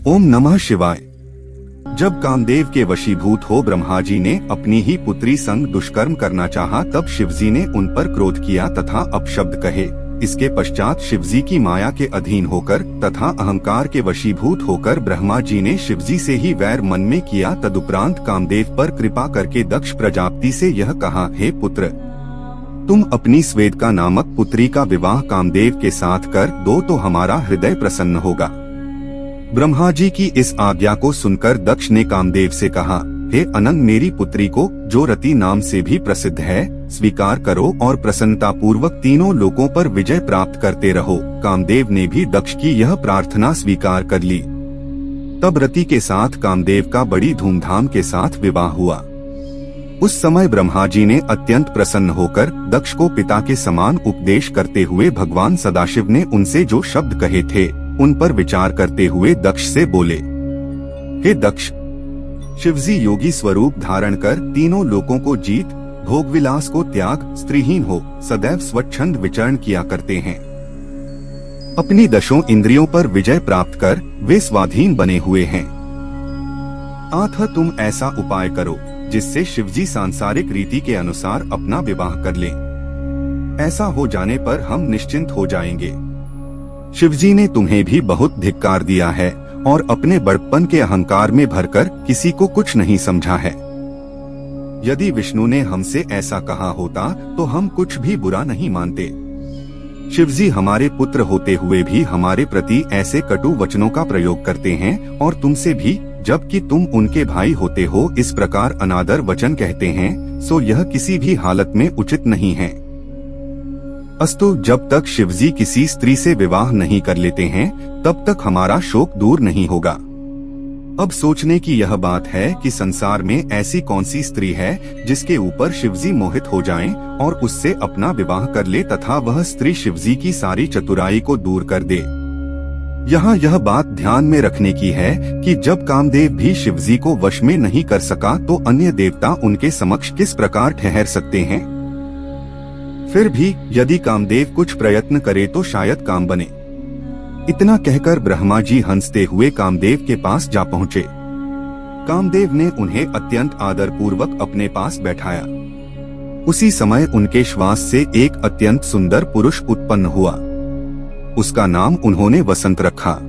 ओम नमः शिवाय। जब कामदेव के वशीभूत हो ब्रह्मा जी ने अपनी ही पुत्री संग दुष्कर्म करना चाहा, तब शिवजी ने उन पर क्रोध किया तथा अपशब्द कहे। इसके पश्चात शिवजी की माया के अधीन होकर तथा अहंकार के वशीभूत होकर ब्रह्मा जी ने शिवजी से ही वैर मन में किया। तदुपरांत कामदेव पर कृपा करके दक्ष प्रजापति से यह कहा, हे पुत्र, तुम अपनी स्वेदका नामक पुत्री का विवाह कामदेव के साथ कर दो तो हमारा हृदय प्रसन्न होगा। ब्रह्मा जी की इस आज्ञा को सुनकर दक्ष ने कामदेव से कहा, हे अनंग, मेरी पुत्री को, जो रति नाम से भी प्रसिद्ध है, स्वीकार करो और प्रसन्नता पूर्वक तीनों लोकों पर विजय प्राप्त करते रहो। कामदेव ने भी दक्ष की यह प्रार्थना स्वीकार कर ली। तब रति के साथ कामदेव का बड़ी धूमधाम के साथ विवाह हुआ। उस समय ब्रह्मा जी ने अत्यंत प्रसन्न होकर दक्ष को पिता के समान उपदेश करते हुए भगवान सदाशिव ने उनसे जो शब्द कहे थे उन पर विचार करते हुए दक्ष से बोले, हे दक्ष, शिवजी योगी स्वरूप धारण कर तीनों लोकों को जीत, भोग विलास को त्याग, स्त्रीहीन हो सदैव स्वच्छंद विचरण किया करते हैं। अपनी दशों इंद्रियों पर विजय प्राप्त कर वे स्वाधीन बने हुए हैं। अतः तुम ऐसा उपाय करो जिससे शिवजी सांसारिक रीति के अनुसार अपना विवाह कर लें। ऐसा हो जाने पर हम निश्चिंत हो जाएंगे। शिवजी ने तुम्हें भी बहुत धिक्कार दिया है और अपने बड़प्पन के अहंकार में भरकर किसी को कुछ नहीं समझा है। यदि विष्णु ने हमसे ऐसा कहा होता तो हम कुछ भी बुरा नहीं मानते। शिवजी हमारे पुत्र होते हुए भी हमारे प्रति ऐसे कटु वचनों का प्रयोग करते हैं और तुमसे भी, जबकि तुम उनके भाई होते हो, इस प्रकार अनादर वचन कहते हैं, सो यह किसी भी हालत में उचित नहीं है। अस्तु, जब तक शिवजी किसी स्त्री से विवाह नहीं कर लेते हैं तब तक हमारा शोक दूर नहीं होगा। अब सोचने की यह बात है कि संसार में ऐसी कौन सी स्त्री है जिसके ऊपर शिवजी मोहित हो जाएं और उससे अपना विवाह कर ले तथा वह स्त्री शिवजी की सारी चतुराई को दूर कर दे। यहाँ यह बात ध्यान में रखने की है कि जब कामदेव भी शिवजी को वश में नहीं कर सका तो अन्य देवता उनके समक्ष किस प्रकार ठहर सकते हैं। फिर भी यदि कामदेव कुछ प्रयत्न करे तो शायद काम बने। इतना कहकर ब्रह्मा जी हंसते हुए कामदेव के पास जा पहुँचे। कामदेव ने उन्हें अत्यंत आदर पूर्वक अपने पास बैठाया। उसी समय उनके श्वास से एक अत्यंत सुंदर पुरुष उत्पन्न हुआ। उसका नाम उन्होंने वसंत रखा।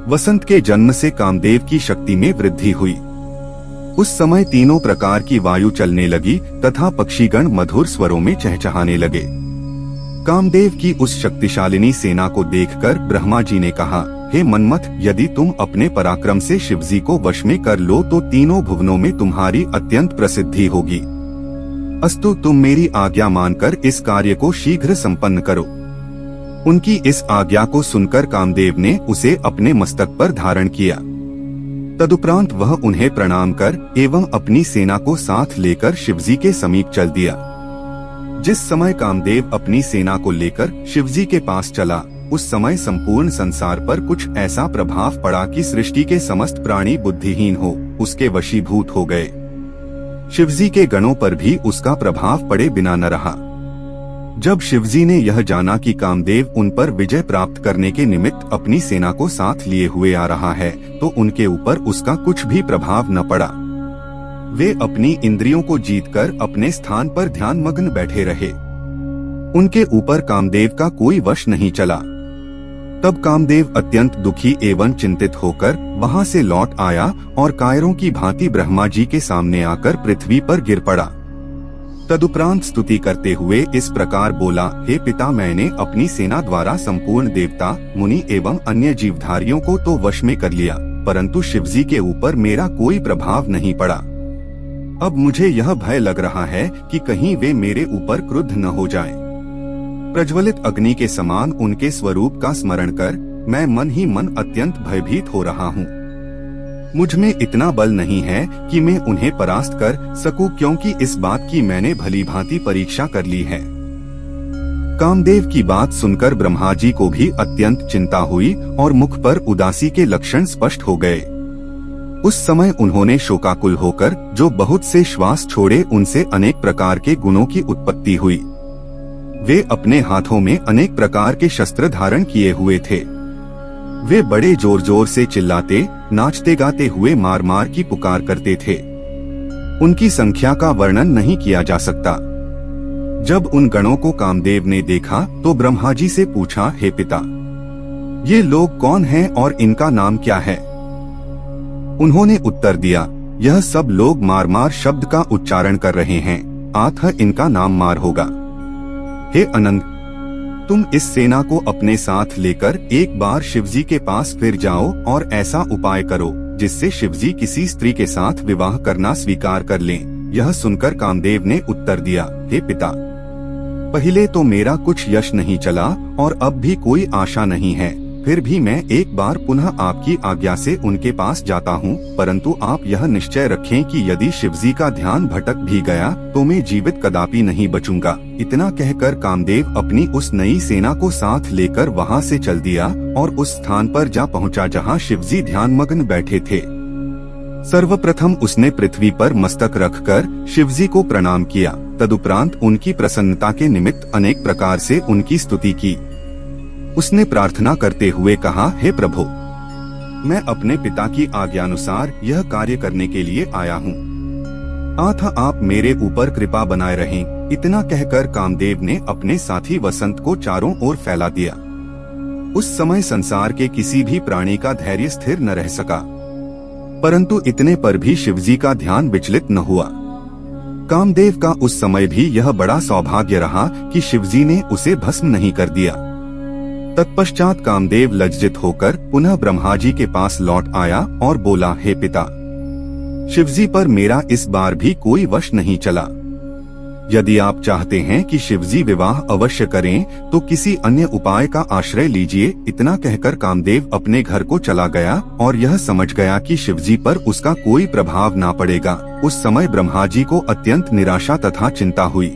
वसंत के जन्म से कामदेव की शक्ति में वृद्धि हुई। उस समय तीनों प्रकार की वायु चलने लगी तथा पक्षीगण मधुर स्वरों में चहचहाने लगे। कामदेव की उस शक्तिशालिनी सेना को देखकर ब्रह्मा जी ने कहा, हे मन्मथ, यदि तुम अपने पराक्रम से शिवजी को वश में कर लो तो तीनों भुवनों में तुम्हारी अत्यंत प्रसिद्धि होगी। अस्तु, तुम मेरी आज्ञा मानकर इस कार्य को शीघ्र संपन्न करो। उनकी इस आज्ञा को सुनकर कामदेव ने उसे अपने मस्तक पर धारण किया। तदुपरांत वह उन्हें प्रणाम कर एवं अपनी सेना को साथ लेकर शिवजी के समीप चल दिया। जिस समय कामदेव अपनी सेना को लेकर शिवजी के पास चला, उस समय संपूर्ण संसार पर कुछ ऐसा प्रभाव पड़ा कि सृष्टि के समस्त प्राणी बुद्धिहीन हो उसके वशीभूत हो गए। शिवजी के गणों पर भी उसका प्रभाव पड़े बिना न रहा। जब शिवजी ने यह जाना कि कामदेव उन पर विजय प्राप्त करने के निमित्त अपनी सेना को साथ लिए हुए आ रहा है, तो उनके ऊपर उसका कुछ भी प्रभाव न पड़ा। वे अपनी इंद्रियों को जीतकर अपने स्थान पर ध्यानमग्न बैठे रहे। उनके ऊपर कामदेव का कोई वश नहीं चला। तब कामदेव अत्यंत दुखी एवं चिंतित होकर वहां से लौट आया और कायरों की भांति ब्रह्मा जी के सामने आकर पृथ्वी पर गिर पड़ा। तदुपरांत स्तुति करते हुए इस प्रकार बोला, हे पिता, मैंने अपनी सेना द्वारा संपूर्ण देवता, मुनि एवं अन्य जीवधारियों को तो वश में कर लिया, परंतु शिवजी के ऊपर मेरा कोई प्रभाव नहीं पड़ा। अब मुझे यह भय लग रहा है कि कहीं वे मेरे ऊपर क्रुद्ध न हो जाएं। प्रज्वलित अग्नि के समान उनके स्वरूप का स्मरण कर मैं मन ही मन अत्यंत भयभीत हो रहा हूँ। मुझ में इतना बल नहीं है कि मैं उन्हें परास्त कर सकूं, क्योंकि इस बात की मैंने भली भांति परीक्षा कर ली है। कामदेव की बात सुनकर ब्रह्मा जी को भी अत्यंत चिंता हुई और मुख पर उदासी के लक्षण स्पष्ट हो गए। उस समय उन्होंने शोकाकुल होकर जो बहुत से श्वास छोड़े, उनसे अनेक प्रकार के गुणों की उत्पत्ति हुई। वे अपने हाथों में अनेक प्रकार के शस्त्र धारण किए हुए थे। वे बड़े जोर जोर से चिल्लाते, नाचते गाते हुए मार मार की पुकार करते थे। उनकी संख्या का वर्णन नहीं किया जा सकता। जब उन गणों को कामदेव ने देखा तो ब्रह्मा जी से पूछा, हे पिता, ये लोग कौन हैं और इनका नाम क्या है? उन्होंने उत्तर दिया, यह सब लोग मार मार शब्द का उच्चारण कर रहे हैं, अतः इनका नाम मार होगा। हे अनंत, तुम इस सेना को अपने साथ लेकर एक बार शिवजी के पास फिर जाओ और ऐसा उपाय करो जिससे शिवजी किसी स्त्री के साथ विवाह करना स्वीकार कर लें। यह सुनकर कामदेव ने उत्तर दिया, हे पिता, पहले तो मेरा कुछ यश नहीं चला और अब भी कोई आशा नहीं है, फिर भी मैं एक बार पुनः आपकी आज्ञा से उनके पास जाता हूँ, परंतु आप यह निश्चय रखें कि यदि शिवजी का ध्यान भटक भी गया तो मैं जीवित कदापि नहीं बचूंगा। इतना कहकर कामदेव अपनी उस नई सेना को साथ लेकर वहाँ से चल दिया और उस स्थान पर जा पहुँचा जहाँ शिवजी ध्यानमग्न बैठे थे। सर्वप्रथम उसने पृथ्वी पर मस्तक रखकर शिवजी को प्रणाम किया। तदुपरांत उनकी प्रसन्नता के निमित्त अनेक प्रकार से उनकी स्तुति की। उसने प्रार्थना करते हुए कहा, हे प्रभु, मैं अपने पिता की आज्ञानुसार यह कार्य करने के लिए आया हूँ, अतः आप मेरे ऊपर कृपा बनाए रहें। इतना कहकर कामदेव ने अपने साथी वसंत को चारों ओर फैला दिया। उस समय संसार के किसी भी प्राणी का धैर्य स्थिर न रह सका, परंतु इतने पर भी शिवजी का ध्यान विचलित न हुआ। कामदेव का उस समय भी यह बड़ा सौभाग्य रहा कि शिवजी ने उसे भस्म नहीं कर दिया। तत्पश्चात कामदेव लज्जित होकर पुनः ब्रह्मा जी के पास लौट आया और बोला, हे पिता, शिवजी पर मेरा इस बार भी कोई वश नहीं चला। यदि आप चाहते हैं कि शिवजी विवाह अवश्य करें तो किसी अन्य उपाय का आश्रय लीजिए। इतना कहकर कामदेव अपने घर को चला गया और यह समझ गया कि शिवजी पर उसका कोई प्रभाव ना पड़ेगा। उस समय ब्रह्मा जी को अत्यंत निराशा तथा चिंता हुई।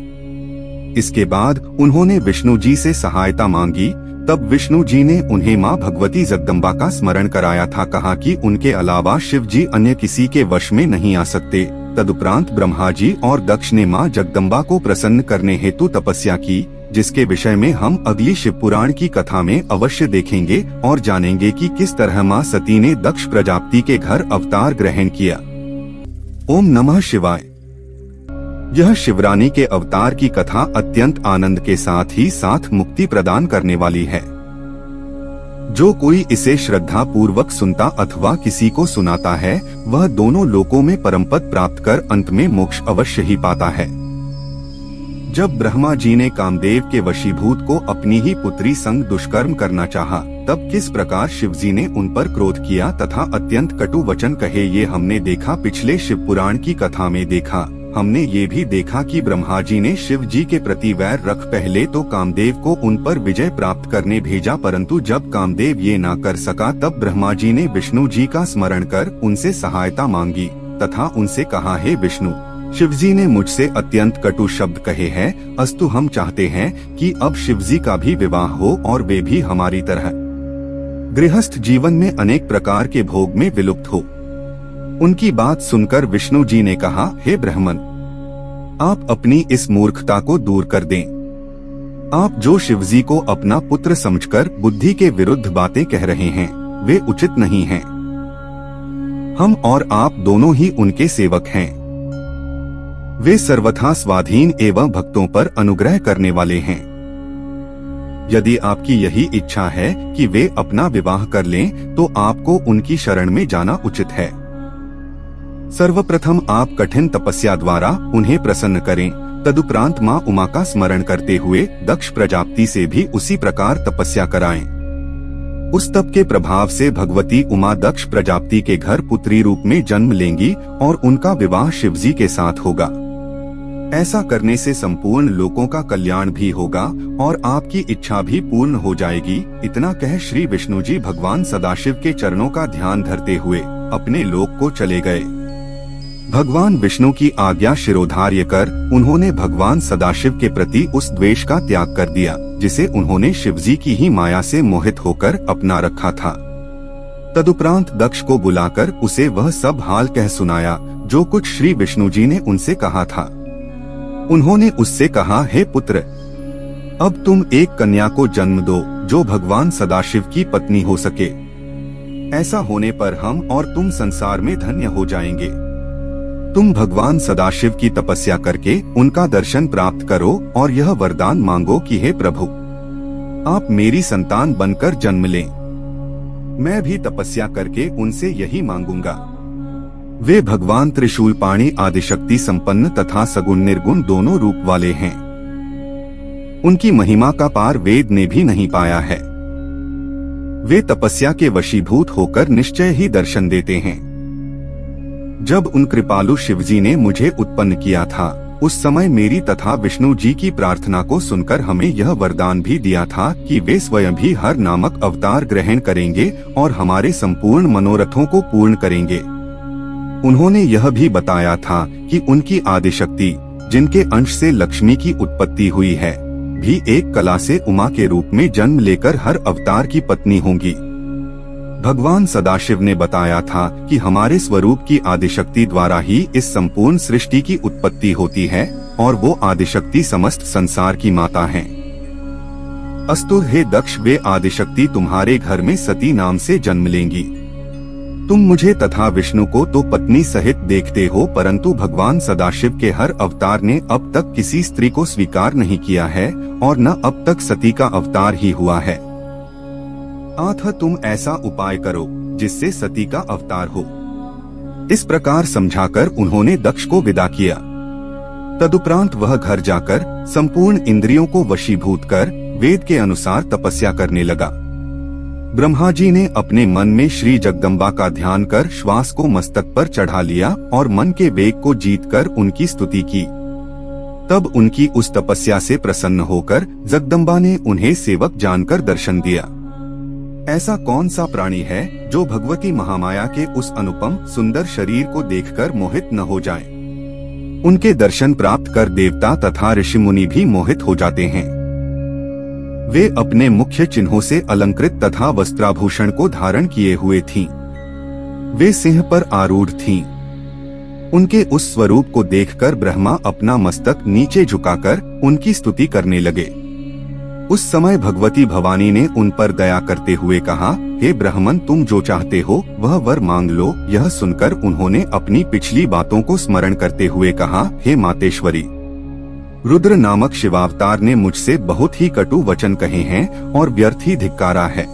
इसके बाद उन्होंने विष्णु जी से सहायता मांगी। तब विष्णु जी ने उन्हें माँ भगवती जगदम्बा का स्मरण कराया था। कहा कि उनके अलावा शिव जी अन्य किसी के वश में नहीं आ सकते। तदुपरांत ब्रह्मा जी और दक्ष ने माँ जगदम्बा को प्रसन्न करने हेतु तपस्या की, जिसके विषय में हम अगली शिव पुराण की कथा में अवश्य देखेंगे और जानेंगे कि किस तरह माँ सती ने दक्ष प्रजापति के घर अवतार ग्रहण किया। ओम नमः शिवाय। यह शिवरानी के अवतार की कथा अत्यंत आनंद के साथ ही साथ मुक्ति प्रदान करने वाली है। जो कोई इसे श्रद्धा पूर्वक सुनता अथवा किसी को सुनाता है, वह दोनों लोकों में परमपद प्राप्त कर अंत में मोक्ष अवश्य ही पाता है। जब ब्रह्मा जी ने कामदेव के वशीभूत को अपनी ही पुत्री संग दुष्कर्म करना चाहा, तब किस प्रकार शिवजी ने उन पर क्रोध किया तथा अत्यंत कटु वचन कहे, ये हमने देखा पिछले शिव पुराण की कथा में देखा। हमने ये भी देखा कि ब्रह्मा जी ने शिव जी के प्रति वैर रख पहले तो कामदेव को उन पर विजय प्राप्त करने भेजा, परंतु जब कामदेव ये ना कर सका तब ब्रह्मा जी ने विष्णु जी का स्मरण कर उनसे सहायता मांगी तथा उनसे कहा, हे विष्णु, शिवजी ने मुझसे अत्यंत कटु शब्द कहे हैं, अस्तु हम चाहते हैं कि अब शिवजी का भी विवाह हो और वे भी हमारी तरह गृहस्थ जीवन में अनेक प्रकार के भोग में विलुप्त हो। उनकी बात सुनकर विष्णु जी ने कहा, हे ब्राह्मण, आप अपनी इस मूर्खता को दूर कर दें। आप जो शिवजी को अपना पुत्र समझकर बुद्धि के विरुद्ध बातें कह रहे हैं, वे उचित नहीं हैं। हम और आप दोनों ही उनके सेवक हैं। वे सर्वथा स्वाधीन एवं भक्तों पर अनुग्रह करने वाले हैं। यदि आपकी यही इच्छा है कि वे अपना विवाह कर लें, तो आपको उनकी शरण में जाना उचित है। सर्वप्रथम आप कठिन तपस्या द्वारा उन्हें प्रसन्न करें। तदुपरांत माँ उमा का स्मरण करते हुए दक्ष प्रजापति से भी उसी प्रकार तपस्या कराएं। उस तप के प्रभाव से भगवती उमा दक्ष प्रजापति के घर पुत्री रूप में जन्म लेंगी और उनका विवाह शिवजी के साथ होगा। ऐसा करने से संपूर्ण लोकों का कल्याण भी होगा और आपकी इच्छा भी पूर्ण हो जाएगी। इतना कह श्री विष्णु जी भगवान सदाशिव के चरणों का ध्यान धरते हुए अपने लोक को चले गए। भगवान विष्णु की आज्ञा शिरोधार्य कर उन्होंने भगवान सदाशिव के प्रति उस द्वेष का त्याग कर दिया, जिसे उन्होंने शिवजी की ही माया से मोहित होकर अपना रखा था। तदुपरांत दक्ष को बुलाकर उसे वह सब हाल कह सुनाया जो कुछ श्री विष्णु जी ने उनसे कहा था। उन्होंने उससे कहा, हे पुत्र, अब तुम एक कन्या को जन्म दो जो भगवान सदाशिव की पत्नी हो सके। ऐसा होने पर हम और तुम संसार में धन्य हो जाएंगे। तुम भगवान सदाशिव की तपस्या करके उनका दर्शन प्राप्त करो और यह वरदान मांगो कि हे प्रभु, आप मेरी संतान बनकर जन्म लें। मैं भी तपस्या करके उनसे यही मांगूंगा। वे भगवान त्रिशूलपाणी आदिशक्ति संपन्न तथा सगुण निर्गुण दोनों रूप वाले हैं। उनकी महिमा का पार वेद ने भी नहीं पाया है। वे तपस्या के वशीभूत होकर निश्चय ही दर्शन देते हैं। जब उन कृपालु शिवजी ने मुझे उत्पन्न किया था, उस समय मेरी तथा विष्णु जी की प्रार्थना को सुनकर हमें यह वरदान भी दिया था कि वे स्वयं भी हर नामक अवतार ग्रहण करेंगे और हमारे संपूर्ण मनोरथों को पूर्ण करेंगे। उन्होंने यह भी बताया था कि उनकी आदिशक्ति, जिनके अंश से लक्ष्मी की उत्पत्ति हुई है, भी एक कला से उमा के रूप में जन्म लेकर हर अवतार की पत्नी होंगी। भगवान सदाशिव ने बताया था कि हमारे स्वरूप की आदिशक्ति द्वारा ही इस संपूर्ण सृष्टि की उत्पत्ति होती है और वो आदिशक्ति समस्त संसार की माता हैं। अस्तुर हे दक्ष, वे आदिशक्ति तुम्हारे घर में सती नाम से जन्म लेंगी। तुम मुझे तथा विष्णु को तो पत्नी सहित देखते हो, परंतु भगवान सदाशिव के हर अवतार ने अब तक किसी स्त्री को स्वीकार नहीं किया है और न अब तक सती का अवतार ही हुआ है। अतः तुम ऐसा उपाय करो जिससे सती का अवतार हो। इस प्रकार समझाकर उन्होंने दक्ष को विदा किया। तदुपरांत वह घर जाकर संपूर्ण इंद्रियों को वशीभूत कर वेद के अनुसार तपस्या करने लगा। ब्रह्मा जी ने अपने मन में श्री जगदम्बा का ध्यान कर श्वास को मस्तक पर चढ़ा लिया और मन के वेग को जीतकर उनकी स्तुति की। तब उनकी उस तपस्या से प्रसन्न होकर जगदम्बा ने उन्हें सेवक जानकर दर्शन दिया। ऐसा कौन सा प्राणी है जो भगवती महामाया के उस अनुपम सुंदर शरीर को देखकर मोहित न हो जाए। उनके दर्शन प्राप्त कर देवता तथा ऋषि मुनि भी मोहित हो जाते हैं। वे अपने मुख्य चिन्हों से अलंकृत तथा वस्त्राभूषण को धारण किए हुए थीं। वे सिंह पर आरूढ़ थीं। उनके उस स्वरूप को देखकर ब्रह्मा अपना मस्तक नीचे झुकाकर उनकी स्तुति करने लगे। उस समय भगवती भवानी ने उन पर दया करते हुए कहा, हे ब्राह्मण, तुम जो चाहते हो वह वर मांग लो। यह सुनकर उन्होंने अपनी पिछली बातों को स्मरण करते हुए कहा, हे मातेश्वरी, रुद्र नामक शिवावतार ने मुझसे बहुत ही कटु वचन कहे हैं और व्यर्थ ही धिक्कारा है।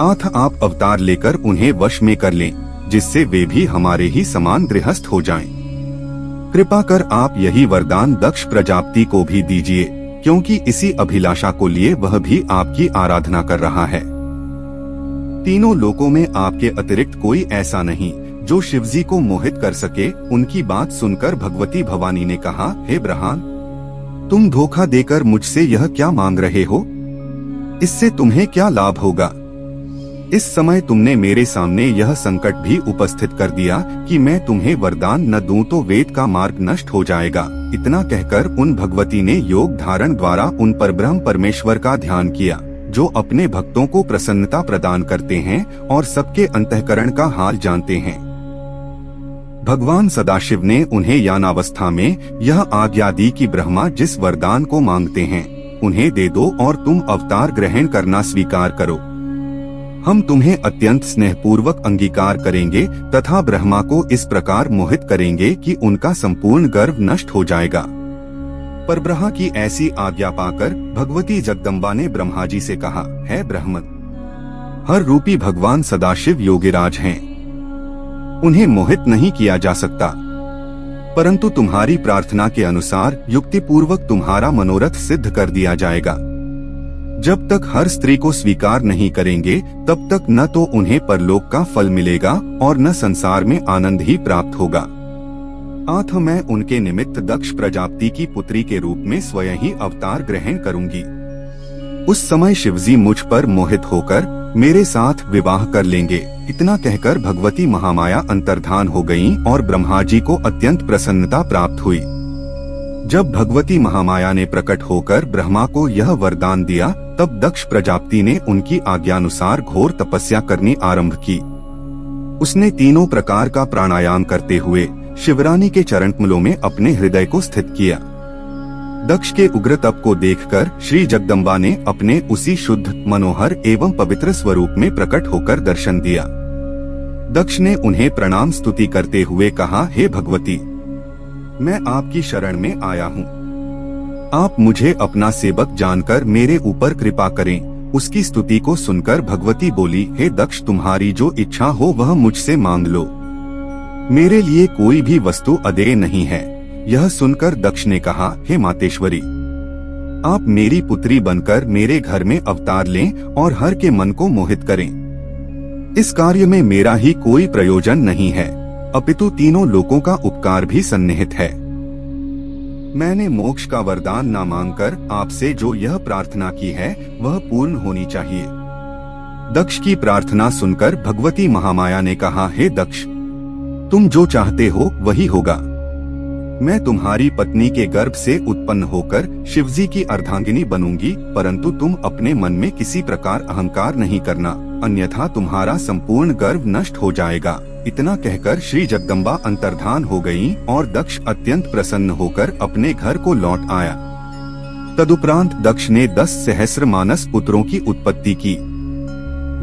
अतः आप अवतार लेकर उन्हें वश में कर लें, जिससे वे भी हमारे ही समान गृहस्थ हो जाएं। कृपा कर आप यही वरदान दक्ष प्रजापति को भी दीजिए, क्योंकि इसी अभिलाषा को लिए वह भी आपकी आराधना कर रहा है। तीनों लोकों में आपके अतिरिक्त कोई ऐसा नहीं जो शिवजी को मोहित कर सके। उनकी बात सुनकर भगवती भवानी ने कहा, हे ब्रह्मन, तुम धोखा देकर मुझसे यह क्या मांग रहे हो? इससे तुम्हें क्या लाभ होगा? इस समय तुमने मेरे सामने यह संकट भी उपस्थित कर दिया कि मैं तुम्हें वरदान न दूं तो वेद का मार्ग नष्ट हो जाएगा। इतना कहकर उन भगवती ने योग धारण द्वारा उन पर ब्रह्म परमेश्वर का ध्यान किया, जो अपने भक्तों को प्रसन्नता प्रदान करते हैं और सबके अंतःकरण का हाल जानते हैं। भगवान सदाशिव ने उन्हें यानावस्था में यह आज्ञा दी कि ब्रह्मा जिस वरदान को मांगते हैं उन्हें दे दो और तुम अवतार ग्रहण करना स्वीकार करो। हम तुम्हें अत्यंत स्नेहपूर्वक अंगीकार करेंगे तथा ब्रह्मा को इस प्रकार मोहित करेंगे कि उनका संपूर्ण गर्व नष्ट हो जाएगा। पर ब्रह्मा की ऐसी आज्ञा पाकर भगवती जगदम्बा ने ब्रह्मा जी से कहा, है ब्रह्मन, हर रूपी भगवान सदाशिव योगिराज हैं, उन्हें मोहित नहीं किया जा सकता, परंतु तुम्हारी प्रार्थना के अनुसार युक्तिपूर्वक तुम्हारा मनोरथ सिद्ध कर दिया जाएगा। जब तक हर स्त्री को स्वीकार नहीं करेंगे तब तक न तो उन्हें परलोक का फल मिलेगा और न संसार में आनंद ही प्राप्त होगा। अतः मैं उनके निमित्त दक्ष प्रजापति की पुत्री के रूप में स्वयं ही अवतार ग्रहण करूंगी। उस समय शिवजी मुझ पर मोहित होकर मेरे साथ विवाह कर लेंगे। इतना कहकर भगवती महामाया अंतर्धान हो गईं और ब्रह्मा जी को अत्यंत प्रसन्नता प्राप्त हुई। जब भगवती महामाया ने प्रकट होकर ब्रह्मा को यह वरदान दिया, तब दक्ष प्रजापति ने उनकी आज्ञानुसार घोर तपस्या करनी आरंभ की। उसने तीनों प्रकार का प्राणायाम करते हुए शिवरानी के चरणकमलों में अपने हृदय को स्थित किया। दक्ष के उग्र तप को देखकर श्री जगदम्बा ने अपने उसी शुद्ध, मनोहर एवं पवित्र स्वरूप में प्रकट होकर दर्शन दिया। दक्ष ने उन्हें प्रणाम स्तुति करते हुए कहा, हे भगवती, मैं आपकी शरण में आया हूँ। आप मुझे अपना सेवक जानकर मेरे ऊपर कृपा करें। उसकी स्तुति को सुनकर भगवती बोली, हे दक्ष, तुम्हारी जो इच्छा हो वह मुझसे मांग लो। मेरे लिए कोई भी वस्तु अदेय नहीं है। यह सुनकर दक्ष ने कहा, हे मातेश्वरी, आप मेरी पुत्री बनकर मेरे घर में अवतार लें और हर के मन को मोहित करें। इस कार्य में मेरा ही कोई प्रयोजन नहीं है, अपितु तीनों लोकों का उपकार भी सन्निहित है। मैंने मोक्ष का वरदान न मांगकर आपसे जो यह प्रार्थना की है वह पूर्ण होनी चाहिए। दक्ष की प्रार्थना सुनकर भगवती महामाया ने कहा, हे दक्ष, तुम जो चाहते हो वही होगा। मैं तुम्हारी पत्नी के गर्भ से उत्पन्न होकर शिवजी की अर्धांगिनी बनूंगी, परंतु तुम अपने मन में किसी प्रकार अहंकार नहीं करना, अन्यथा तुम्हारा संपूर्ण गर्भ नष्ट हो जाएगा। इतना कहकर श्री जगदम्बा अंतर्धान हो गयीं और दक्ष अत्यंत प्रसन्न होकर अपने घर को लौट आया। तदुपरांत दक्ष ने 10 सहस्र मानस पुत्रों की उत्पत्ति की।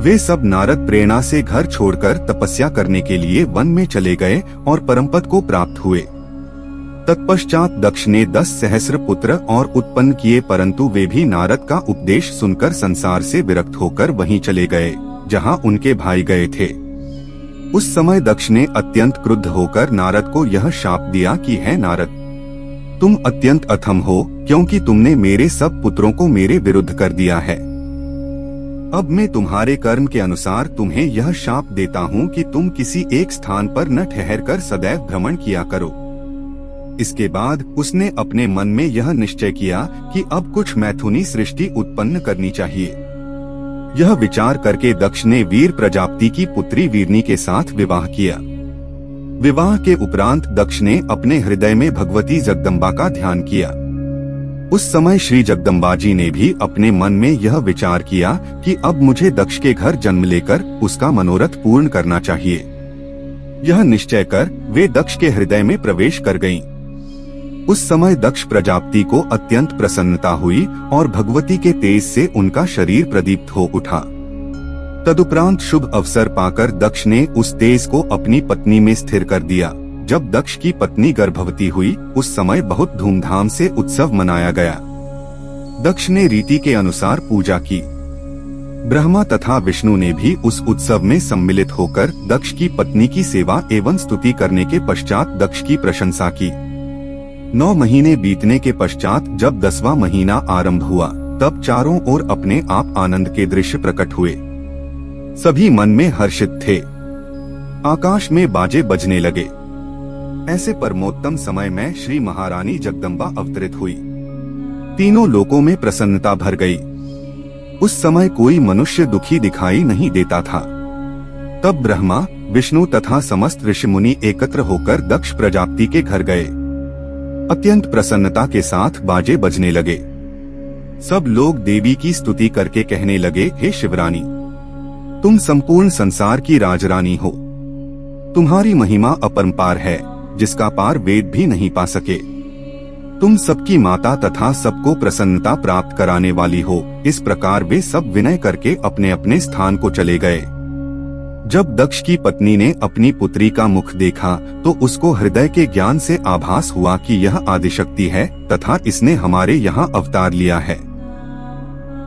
वे सब नारद प्रेरणा से घर छोड़कर तपस्या करने के लिए वन में चले गए और परमपद को प्राप्त हुए। तत्पश्चात दक्ष ने 10 सहस्र पुत्र और उत्पन्न किए, परंतु वे भी नारद का उपदेश सुनकर संसार से विरक्त होकर वहीं चले गए जहां उनके भाई गए थे। उस समय दक्ष ने अत्यंत क्रुद्ध होकर नारद को यह शाप दिया कि हे नारद, तुम अत्यंत अथम हो, क्योंकि तुमने मेरे सब पुत्रों को मेरे विरुद्ध कर दिया है। अब मैं तुम्हारे कर्म के अनुसार तुम्हें यह शाप देता हूँ कि तुम किसी एक स्थान पर न ठहरकर सदैव भ्रमण किया करो। इसके बाद उसने अपने मन में यह निश्चय किया कि अब कुछ मैथुनी सृष्टि उत्पन्न करनी चाहिए। यह विचार करके दक्ष ने वीर प्रजापति की पुत्री वीरनी के साथ विवाह किया। विवाह के उपरांत दक्ष ने अपने हृदय में भगवती जगदम्बा का ध्यान किया। उस समय श्री जगदम्बा जी ने भी अपने मन में यह विचार किया कि अब मुझे दक्ष के घर जन्म लेकर उसका मनोरथ पूर्ण करना चाहिए। यह निश्चय कर वे दक्ष के हृदय में प्रवेश कर गईं। उस समय दक्ष प्रजापति को अत्यंत प्रसन्नता हुई और भगवती के तेज से उनका शरीर प्रदीप्त हो उठा। तदुपरांत शुभ अवसर पाकर दक्ष ने उस तेज को अपनी पत्नी में स्थिर कर दिया। जब दक्ष की पत्नी गर्भवती हुई उस समय बहुत धूमधाम से उत्सव मनाया गया। दक्ष ने रीति के अनुसार पूजा की। ब्रह्मा तथा विष्णु ने भी उस उत्सव में सम्मिलित होकर दक्ष की पत्नी की सेवा एवं स्तुति करने के पश्चात दक्ष की प्रशंसा की। 9 महीने बीतने के पश्चात जब 10वां महीना आरंभ हुआ तब चारों ओर अपने आप आनंद के दृश्य प्रकट हुए। सभी मन में हर्षित थे। आकाश में बाजे बजने लगे। ऐसे परमोत्तम समय में श्री महारानी जगदम्बा अवतरित हुई। तीनों लोकों में प्रसन्नता भर गई। उस समय कोई मनुष्य दुखी दिखाई नहीं देता था। तब ब्रह्मा, विष्णु तथा समस्त ऋषि मुनि एकत्र होकर दक्ष प्रजापति के घर गए। अत्यंत प्रसन्नता के साथ बाजे बजने लगे। सब लोग देवी की स्तुति करके कहने लगे, हे शिवरानी, तुम संपूर्ण संसार की राजरानी हो। तुम्हारी महिमा अपरंपार है, जिसका पार वेद भी नहीं पा सके। तुम सबकी माता तथा सबको प्रसन्नता प्राप्त कराने वाली हो। इस प्रकार वे सब विनय करके अपने अपने स्थान को चले गए। जब दक्ष की पत्नी ने अपनी पुत्री का मुख देखा तो उसको हृदय के ज्ञान से आभास हुआ कि यह आदिशक्ति है तथा इसने हमारे यहाँ अवतार लिया है।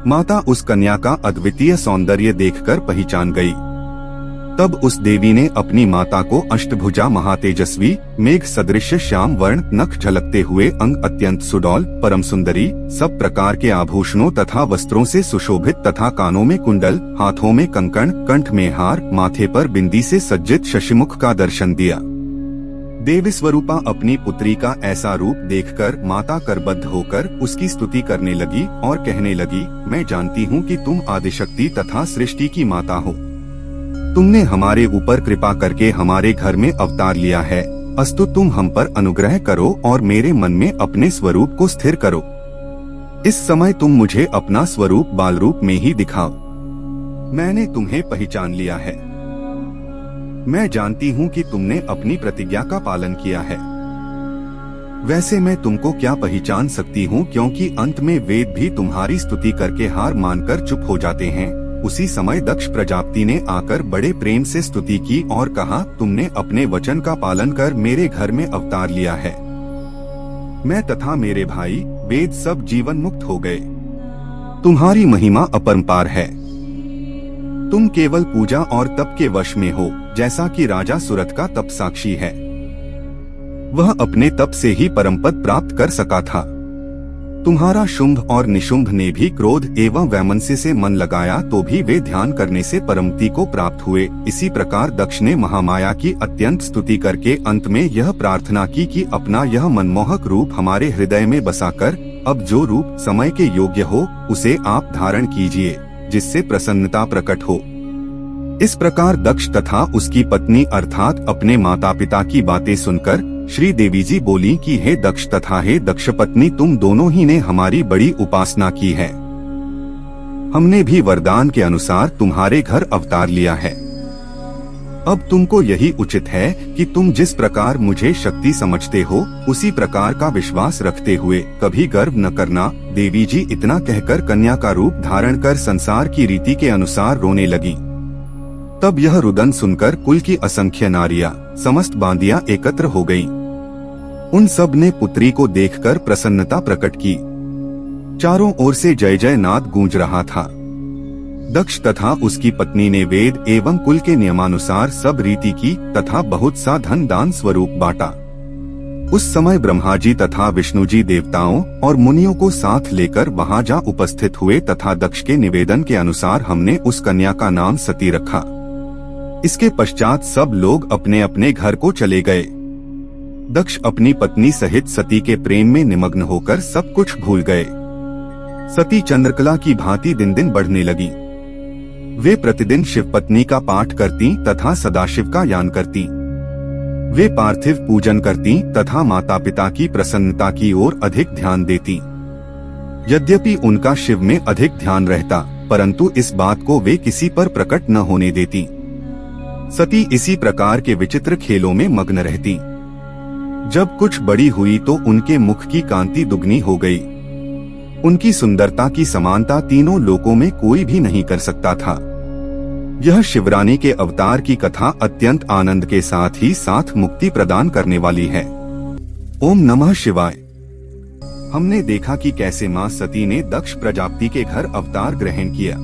माता उस कन्या का अद्वितीय सौंदर्य देखकर पहचान गई। तब उस देवी ने अपनी माता को अष्टभुजा, महातेजस्वी, मेघ सदृश, श्याम वर्ण, नख झलकते हुए अंग, अत्यंत सुडौल, परम सुंदरी, सब प्रकार के आभूषणों तथा वस्त्रों से सुशोभित तथा कानों में कुंडल, हाथों में कंकण, कंठ में हार, माथे पर बिंदी से सज्जित शशिमुख का दर्शन दिया। देवी स्वरूपा अपनी पुत्री का ऐसा रूप देखकर माता करबद्ध होकर उसकी स्तुति करने लगी और कहने लगी, मैं जानती हूँ कि तुम आदिशक्ति तथा सृष्टि की माता हो। तुमने हमारे ऊपर कृपा करके हमारे घर में अवतार लिया है। अस्तु तुम हम पर अनुग्रह करो और मेरे मन में अपने स्वरूप को स्थिर करो। इस समय तुम मुझे अपना स्वरूप बाल रूप में ही दिखाओ। मैंने तुम्हें पहचान लिया है। मैं जानती हूँ कि तुमने अपनी प्रतिज्ञा का पालन किया है। वैसे मैं तुमको क्या पहचान सकती हूँ, क्योंकि अंत में वेद भी तुम्हारी स्तुति करके हार मानकर चुप हो जाते हैं। उसी समय दक्ष प्रजापति ने आकर बड़े प्रेम से स्तुति की और कहा, तुमने अपने वचन का पालन कर मेरे घर में अवतार लिया है। मैं तथा मेरे भाई वेद सब जीवन मुक्त हो गए। तुम्हारी महिमा अपरंपार है। तुम केवल पूजा और तप के वश में हो, जैसा कि राजा सुरथ का तप साक्षी है। वह अपने तप से ही परमपद प्राप्त कर सका था। तुम्हारा शुंभ और निशुंभ ने भी क्रोध एवं वैमनस्य से मन लगाया तो भी वे ध्यान करने से परमति को प्राप्त हुए। इसी प्रकार दक्ष ने महामाया की अत्यंत स्तुति करके अंत में यह प्रार्थना की कि अपना यह मनमोहक रूप हमारे हृदय में बसाकर अब जो रूप समय के योग्य हो उसे आप धारण कीजिए, जिससे प्रसन्नता प्रकट हो। इस प्रकार दक्ष तथा उसकी पत्नी अर्थात अपने माता पिता की बातें सुनकर श्री देवी जी बोली कि हे दक्ष तथा हे दक्ष पत्नी, तुम दोनों ही ने हमारी बड़ी उपासना की है। हमने भी वरदान के अनुसार तुम्हारे घर अवतार लिया है। अब तुमको यही उचित है कि तुम जिस प्रकार मुझे शक्ति समझते हो उसी प्रकार का विश्वास रखते हुए कभी गर्व न करना। देवी जी इतना कहकर कन्या का रूप धारण कर संसार की रीति के अनुसार रोने लगी। तब यह रुदन सुनकर कुल की असंख्य नारियां, समस्त बांदियां एकत्र हो गईं। उन सब ने पुत्री को देखकर प्रसन्नता प्रकट की। चारों ओर से जय जय नाद गूंज रहा था। दक्ष तथा उसकी पत्नी ने वेद एवं कुल के नियमानुसार सब रीति की तथा बहुत सा धन दान स्वरूप बांटा। उस समय ब्रह्मा जी तथा विष्णु जी देवताओं और मुनियों को साथ लेकर वहां जा उपस्थित हुए तथा दक्ष के निवेदन के अनुसार हमने उस कन्या का नाम सती रखा। इसके पश्चात सब लोग अपने अपने घर को चले गए। दक्ष अपनी पत्नी सहित सती के प्रेम में निमग्न होकर सब कुछ भूल गए। सती चंद्रकला की भांति दिन दिन बढ़ने लगी। वे प्रतिदिन शिव पत्नी का पाठ करती तथा सदाशिव का यान करती। वे पार्थिव पूजन करती तथा माता पिता की प्रसन्नता की ओर अधिक ध्यान देती। यद्यपि उनका शिव में अधिक ध्यान रहता, परंतु इस बात को वे किसी पर प्रकट न होने देती। सती इसी प्रकार के विचित्र खेलों में मग्न रहती। जब कुछ बड़ी हुई तो उनके मुख की कांति दुगनी हो गई। उनकी सुंदरता की समानता तीनों लोकों में कोई भी नहीं कर सकता था। यह शिवरानी के अवतार की कथा अत्यंत आनंद के साथ ही साथ मुक्ति प्रदान करने वाली है। ओम नमः शिवाय। हमने देखा कि कैसे मां सती ने दक्ष प्रजापति के घर अवतार ग्रहण किया।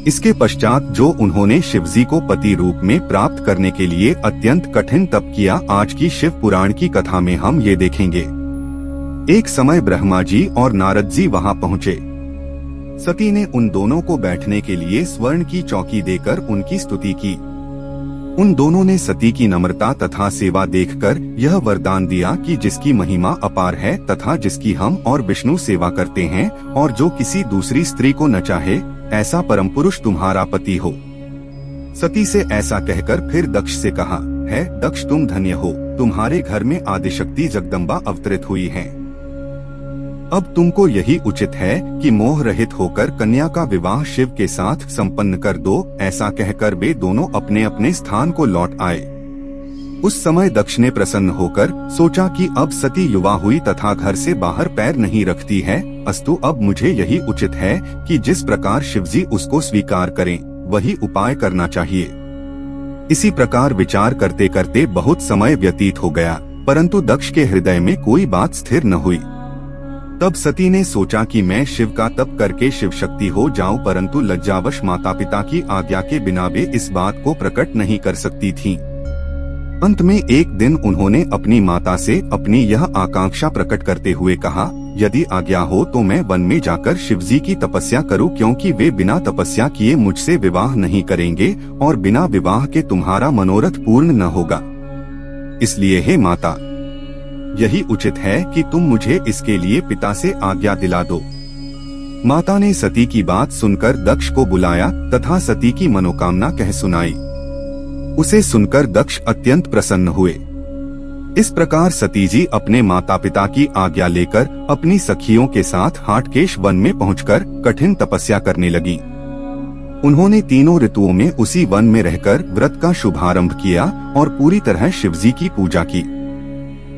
इसके पश्चात जो उन्होंने शिवजी को पति रूप में प्राप्त करने के लिए अत्यंत कठिन तप किया, आज की शिव पुराण की कथा में हम ये देखेंगे। एक समय ब्रह्मा जी और नारद जी वहां पहुँचे। सती ने उन दोनों को बैठने के लिए स्वर्ण की चौकी देकर उनकी स्तुति की। उन दोनों ने सती की नम्रता तथा सेवा देखकर यह वरदान दिया कि जिसकी महिमा अपार है तथा जिसकी हम और विष्णु सेवा करते हैं और जो किसी दूसरी स्त्री को न चाहे, ऐसा परम पुरुष तुम्हारा पति हो। सती से ऐसा कहकर फिर दक्ष से कहा, है दक्ष तुम धन्य हो, तुम्हारे घर में आदिशक्ति जगदम्बा अवतरित हुई है। अब तुमको यही उचित है कि मोह रहित होकर कन्या का विवाह शिव के साथ संपन्न कर दो। ऐसा कहकर वे दोनों अपने अपने स्थान को लौट आए। उस समय दक्ष ने प्रसन्न होकर सोचा कि अब सती युवा हुई तथा घर से बाहर पैर नहीं रखती है, अस्तु अब मुझे यही उचित है कि जिस प्रकार शिवजी उसको स्वीकार करें वही उपाय करना चाहिए। इसी प्रकार विचार करते करते बहुत समय व्यतीत हो गया, परंतु दक्ष के हृदय में कोई बात स्थिर न हुई। तब सती ने सोचा कि मैं शिव का तप करके शिव शक्ति हो जाऊं, परंतु लज्जावश माता पिता की आज्ञा के बिना वे इस बात को प्रकट नहीं कर सकती थीं। अंत में एक दिन उन्होंने अपनी माता से अपनी यह आकांक्षा प्रकट करते हुए कहा, यदि आज्ञा हो तो मैं वन में जाकर शिवजी की तपस्या करूं, क्योंकि वे बिना तपस्या किए मुझसे विवाह नहीं करेंगे और बिना विवाह के तुम्हारा मनोरथ पूर्ण न होगा। इसलिए हे माता, यही उचित है कि तुम मुझे इसके लिए पिता से आज्ञा दिला दो। माता ने सती की बात सुनकर दक्ष को बुलाया तथा सती की मनोकामना कह सुनाई। उसे सुनकर दक्ष अत्यंत प्रसन्न हुए। इस प्रकार सती जी अपने माता पिता की आज्ञा लेकर अपनी सखियों के साथ हाटकेश वन में पहुंचकर कठिन तपस्या करने लगी। उन्होंने तीनों ऋतुओं में उसी वन में रहकर व्रत का शुभारंभ किया और पूरी तरह शिवजी की पूजा की।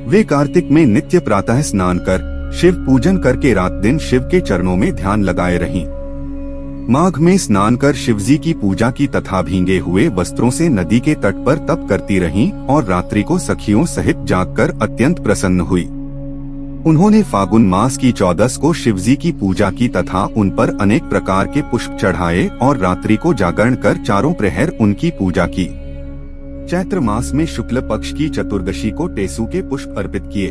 वे कार्तिक में नित्य प्रातः स्नान कर शिव पूजन करके रात दिन शिव के चरणों में ध्यान लगाए रहीं। माघ में स्नान कर शिवजी की पूजा की तथा भींगे हुए वस्त्रों से नदी के तट पर तप करती रहीं और रात्रि को सखियों सहित जागकर अत्यंत प्रसन्न हुई। उन्होंने फागुन मास की 14 को शिवजी की पूजा की तथा उन पर अनेक प्रकार के पुष्प चढ़ाए और रात्रि को जागरण कर चारों प्रहर उनकी पूजा की। चैत्र मास में शुक्ल पक्ष की चतुर्दशी को टेसू के पुष्प अर्पित किए।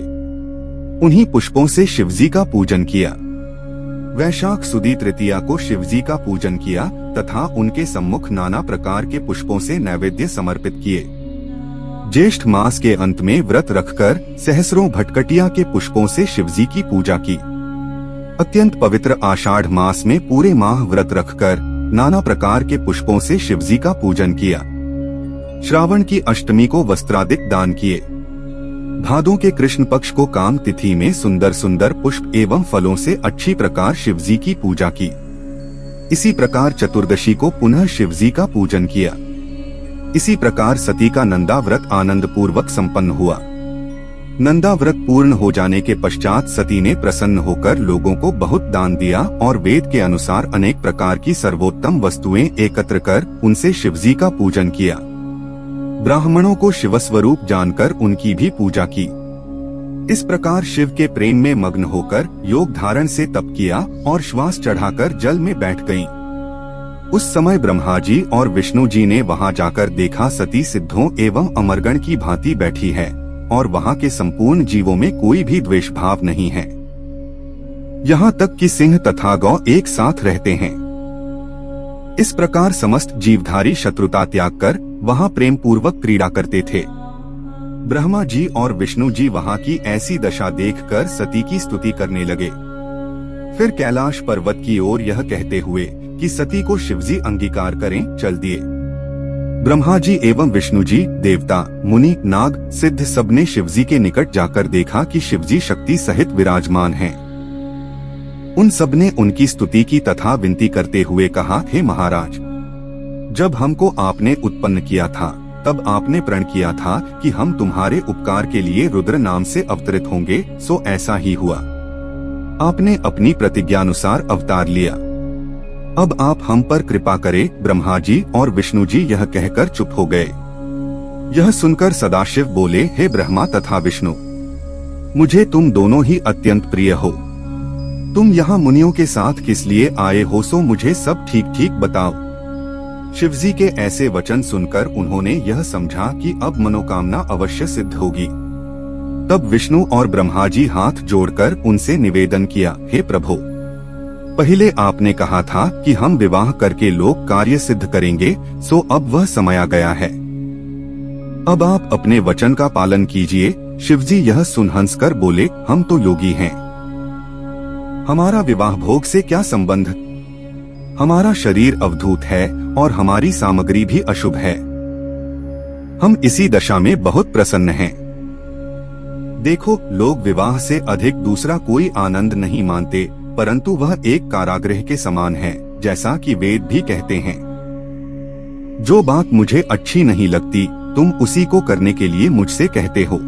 उन्हीं पुष्पों से शिवजी का पूजन किया। वैशाख सुदी तृतीया को शिवजी का पूजन किया तथा उनके सम्मुख नाना प्रकार के पुष्पों से नैवेद्य समर्पित किए। ज्येष्ठ मास के अंत में व्रत रखकर सहस्रों भटकटिया के पुष्पों से शिवजी की पूजा की। अत्यंत पवित्र आषाढ़ मास में पूरे माह व्रत रखकर नाना प्रकार के पुष्पों से शिवजी का पूजन किया। श्रावण की अष्टमी को वस्त्रादिक दान किए। भादों के कृष्ण पक्ष को काम तिथि में सुंदर सुंदर पुष्प एवं फलों से अच्छी प्रकार शिवजी की पूजा की। इसी प्रकार चतुर्दशी को पुनः शिवजी का पूजन किया। इसी प्रकार सती का नंदा व्रत आनंद पूर्वक संपन्न हुआ। नंदा व्रत पूर्ण हो जाने के पश्चात सती ने प्रसन्न होकर लोगों को बहुत दान दिया और वेद के अनुसार अनेक प्रकार की सर्वोत्तम वस्तुएं एकत्र कर उनसे शिवजी का पूजन किया। ब्राह्मणों को शिवस्वरूप जानकर उनकी भी पूजा की। इस प्रकार शिव के प्रेम में मग्न होकर योग धारण से तप किया और श्वास चढ़ाकर जल में बैठ गईं। उस समय ब्रह्मा जी और विष्णु जी ने वहां जाकर देखा सती सिद्धों एवं अमरगण की भांति बैठी है और वहां के संपूर्ण जीवों में कोई भी द्वेष भाव नहीं है। यहाँ तक कि सिंह तथा गौ एक साथ रहते हैं। इस प्रकार समस्त जीवधारी शत्रुता त्याग कर वहां प्रेम पूर्वक क्रीड़ा करते थे। ब्रह्मा जी और विष्णु जी वहां की ऐसी दशा देखकर सती की स्तुति करने लगे। फिर कैलाश पर्वत की ओर यह कहते हुए कि सती को शिवजी अंगीकार करें चल दिए। ब्रह्मा जी एवं विष्णु जी, देवता, मुनि, नाग, सिद्ध सबने शिवजी के निकट जाकर देखा कि शिवजी शक्ति सहित विराजमान हैं। उन सबने उनकी स्तुति की तथा विनती करते हुए कहा, हे महाराज, जब हमको आपने उत्पन्न किया था तब आपने प्रण किया था कि हम तुम्हारे उपकार के लिए रुद्र नाम से अवतरित होंगे, सो ऐसा ही हुआ। आपने अपनी प्रतिज्ञानुसार अवतार लिया। अब आप हम पर कृपा करें। ब्रह्मा जी और विष्णु जी यह कहकर चुप हो गए। यह सुनकर सदाशिव बोले, हे ब्रह्मा तथा विष्णु, मुझे तुम दोनों ही अत्यंत प्रिय हो। तुम यहाँ मुनियों के साथ किस लिए आए हो, सो मुझे सब ठीक ठीक बताओ। शिवजी के ऐसे वचन सुनकर उन्होंने यह समझा कि अब मनोकामना अवश्य सिद्ध होगी। तब विष्णु और ब्रह्मा जी हाथ जोड़कर उनसे निवेदन किया, हे प्रभु, पहले आपने कहा था कि हम विवाह करके लोक कार्य सिद्ध करेंगे, सो अब वह समय आ गया है। अब आप अपने वचन का पालन कीजिए। शिवजी यह सुन हंसकर बोले, हम तो योगी हैं, हमारा विवाह भोग से क्या संबंध? हमारा शरीर अवधूत है और हमारी सामग्री भी अशुभ है। हम इसी दशा में बहुत प्रसन्न हैं। देखो, लोग विवाह से अधिक दूसरा कोई आनंद नहीं मानते, परंतु वह एक कारागृह के समान है, जैसा कि वेद भी कहते हैं। जो बात मुझे अच्छी नहीं लगती, तुम उसी को करने के लिए मुझसे कहते हो।